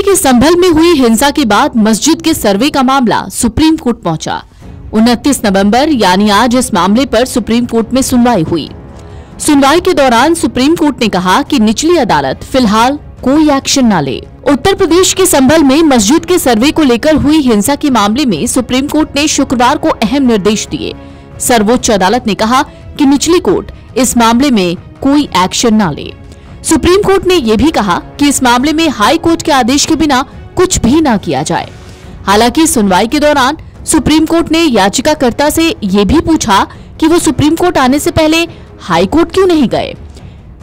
के संभल में हुई हिंसा के बाद मस्जिद के सर्वे का मामला सुप्रीम कोर्ट पहुंचा। 29 नवंबर यानी आज इस मामले पर सुप्रीम कोर्ट में सुनवाई हुई। सुनवाई के दौरान सुप्रीम कोर्ट ने कहा कि निचली अदालत फिलहाल कोई एक्शन न ले। उत्तर प्रदेश के संभल में मस्जिद के सर्वे को लेकर हुई हिंसा के मामले में सुप्रीम कोर्ट ने शुक्रवार को अहम निर्देश दिए। सर्वोच्च अदालत ने कहा कि निचली कोर्ट इस मामले में कोई एक्शन न ले। सुप्रीम कोर्ट ने यह भी कहा कि इस मामले में हाई कोर्ट के आदेश के बिना कुछ भी न किया जाए। हालांकि सुनवाई के दौरान सुप्रीम कोर्ट ने याचिकाकर्ता से ये भी पूछा कि वो सुप्रीम कोर्ट आने से पहले हाई कोर्ट क्यों नहीं गए।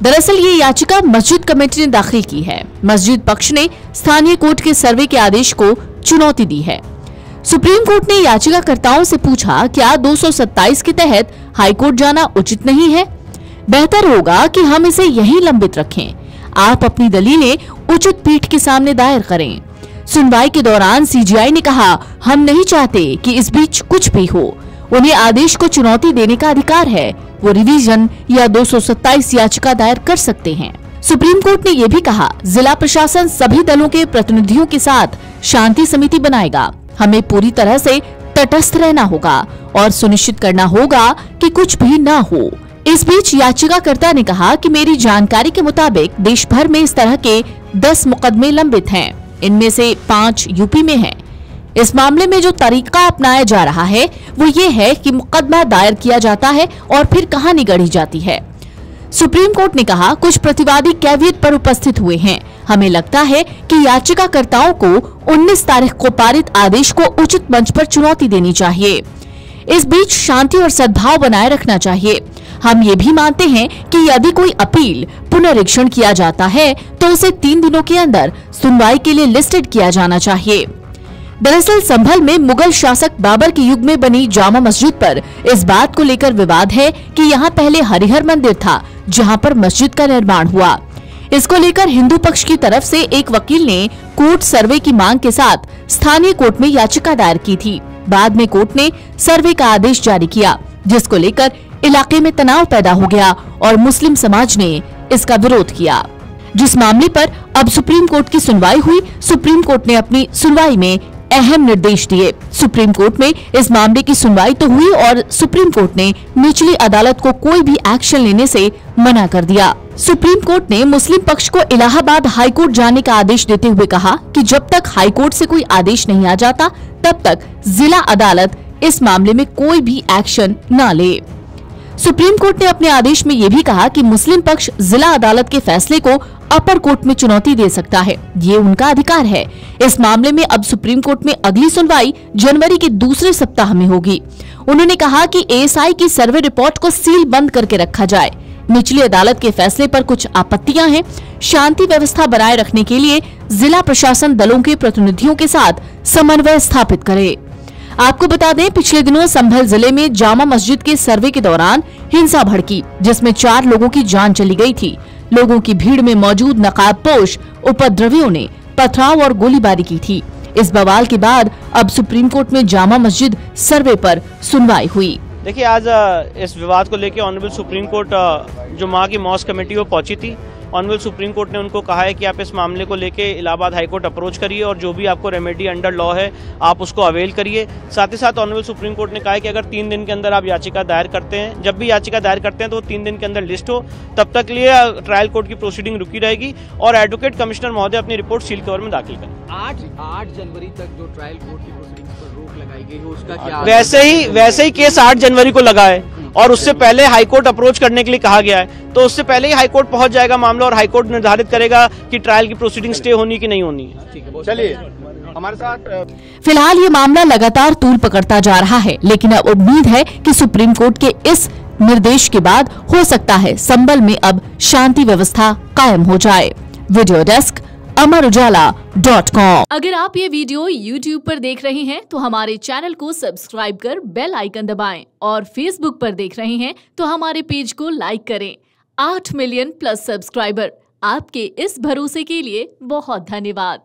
दरअसल ये याचिका मस्जिद कमेटी ने दाखिल की है। मस्जिद पक्ष ने स्थानीय कोर्ट के सर्वे के आदेश को चुनौती दी है। सुप्रीम कोर्ट ने याचिकाकर्ताओं से पूछा, क्या 227 के तहत हाई कोर्ट जाना उचित नहीं है? बेहतर होगा कि हम इसे यहीं लंबित रखें। आप अपनी दलीलें उचित पीठ के सामने दायर करें। सुनवाई के दौरान सीजीआई ने कहा, हम नहीं चाहते कि इस बीच कुछ भी हो। उन्हें आदेश को चुनौती देने का अधिकार है। वो रिवीजन या 227 याचिका दायर कर सकते हैं। सुप्रीम कोर्ट ने यह भी कहा, जिला प्रशासन सभी दलों के प्रतिनिधियों के साथ शांति समिति बनाएगा। हमें पूरी तरह से तटस्थ रहना होगा और सुनिश्चित करना होगा कि कुछ भी न हो। इस बीच याचिकाकर्ता ने कहा कि मेरी जानकारी के मुताबिक देश भर में इस तरह के 10 मुकदमे लंबित हैं। इनमें से 5 यूपी में हैं। इस मामले में जो तरीका अपनाया जा रहा है वो ये है कि मुकदमा दायर किया जाता है और फिर कहानी गढ़ी जाती है। सुप्रीम कोर्ट ने कहा, कुछ प्रतिवादी कैवियट पर उपस्थित हुए हैं। हमें लगता है कि याचिकाकर्ताओं को 19 तारीख को पारित आदेश को उचित मंच पर चुनौती देनी चाहिए। इस बीच शांति और सद्भाव बनाए रखना चाहिए। हम ये भी मानते हैं कि यदि कोई अपील पुनरीक्षण किया जाता है तो उसे 3 दिनों के अंदर सुनवाई के लिए लिस्टेड किया जाना चाहिए। दरअसल संभल में मुगल शासक बाबर के युग में बनी जामा मस्जिद पर इस बात को लेकर विवाद है कि यहाँ पहले हरिहर मंदिर था जहाँ पर मस्जिद का निर्माण हुआ। इसको लेकर हिंदू पक्ष की तरफ से एक वकील ने कोर्ट सर्वे की मांग के साथ स्थानीय कोर्ट में याचिका दायर की थी। बाद में कोर्ट ने सर्वे का आदेश जारी किया, जिसको लेकर इलाके में तनाव पैदा हो गया और मुस्लिम समाज ने इसका विरोध किया, जिस मामले पर अब सुप्रीम कोर्ट की सुनवाई हुई। सुप्रीम कोर्ट ने अपनी सुनवाई में अहम निर्देश दिए। सुप्रीम कोर्ट में इस मामले की सुनवाई तो हुई और सुप्रीम कोर्ट ने निचली अदालत को कोई भी एक्शन लेने से मना कर दिया। सुप्रीम कोर्ट ने मुस्लिम पक्ष को इलाहाबाद हाई कोर्ट जाने का आदेश देते हुए कहा कि जब तक हाई कोर्ट से कोई आदेश नहीं आ जाता तब तक जिला अदालत इस मामले में कोई भी एक्शन न ले। सुप्रीम कोर्ट ने अपने आदेश में ये भी कहा कि मुस्लिम पक्ष जिला अदालत के फैसले को अपर कोर्ट में चुनौती दे सकता है। ये उनका अधिकार है। इस मामले में अब सुप्रीम कोर्ट में अगली सुनवाई जनवरी के दूसरे सप्ताह में होगी। उन्होंने कहा कि एएसआई की सर्वे रिपोर्ट को सील बंद करके रखा जाए। निचली अदालत के फैसले पर कुछ आपत्तियां हैं। शांति व्यवस्था बनाए रखने के लिए जिला प्रशासन दलों के प्रतिनिधियों के साथ समन्वय स्थापित करे। आपको बता दें, पिछले दिनों संभल जिले में जामा मस्जिद के सर्वे के दौरान हिंसा भड़की, जिसमें 4 लोगों की जान चली गई थी। लोगों की भीड़ में मौजूद नकाबपोश उपद्रवियों ने पथराव और गोलीबारी की थी। इस बवाल के बाद अब सुप्रीम कोर्ट में जामा मस्जिद सर्वे पर सुनवाई हुई। देखिए, आज इस विवाद को लेकर ऑनरेबल सुप्रीम कोर्ट जो माँ की मॉस्क कमेटी वो पहुंची थी। ऑनरेबल सुप्रीम कोर्ट ने उनको कहा है कि आप इस मामले को लेके इलाहाबाद हाई कोर्ट अप्रोच करिए और जो भी आपको रेमेडी अंडर लॉ है आप उसको अवेल करिए। साथ ही साथ ऑनरेबल सुप्रीम कोर्ट ने कहा है कि अगर 3 दिन के अंदर आप याचिका दायर करते हैं, जब भी याचिका दायर करते हैं तो 3 दिन के अंदर लिस्ट हो, तब तक लिए ट्रायल कोर्ट की प्रोसीडिंग रुकी रहेगी और एडवोकेट कमिश्नर महोदय अपनी रिपोर्ट सील कवर में दाखिल करें। 8 जनवरी तक जो ट्रायल कोर्ट की प्रोसीडिंग्स पर रोक लगाई गई है उसका क्या? वैसे ही केस 8 जनवरी को लगा है और उससे पहले हाईकोर्ट अप्रोच करने के लिए कहा गया है, तो उससे पहले ही हाईकोर्ट पहुंच जाएगा मामला और हाईकोर्ट निर्धारित करेगा कि ट्रायल की प्रोसीडिंग स्टे होनी कि नहीं होनी है। चलिए हमारे साथ फिलहाल ये मामला लगातार तूल पकड़ता जा रहा है, लेकिन अब उम्मीद है कि सुप्रीम कोर्ट के इस निर्देश के बाद हो सकता है संभल में अब शांति व्यवस्था कायम हो जाए। Video desk amarujala.com। अगर आप ये वीडियो YouTube पर देख रहे हैं तो हमारे चैनल को सब्सक्राइब कर बेल आइकन दबाएं और Facebook पर देख रहे हैं तो हमारे पेज को लाइक करें। 8 मिलियन प्लस सब्सक्राइबर, आपके इस भरोसे के लिए बहुत धन्यवाद।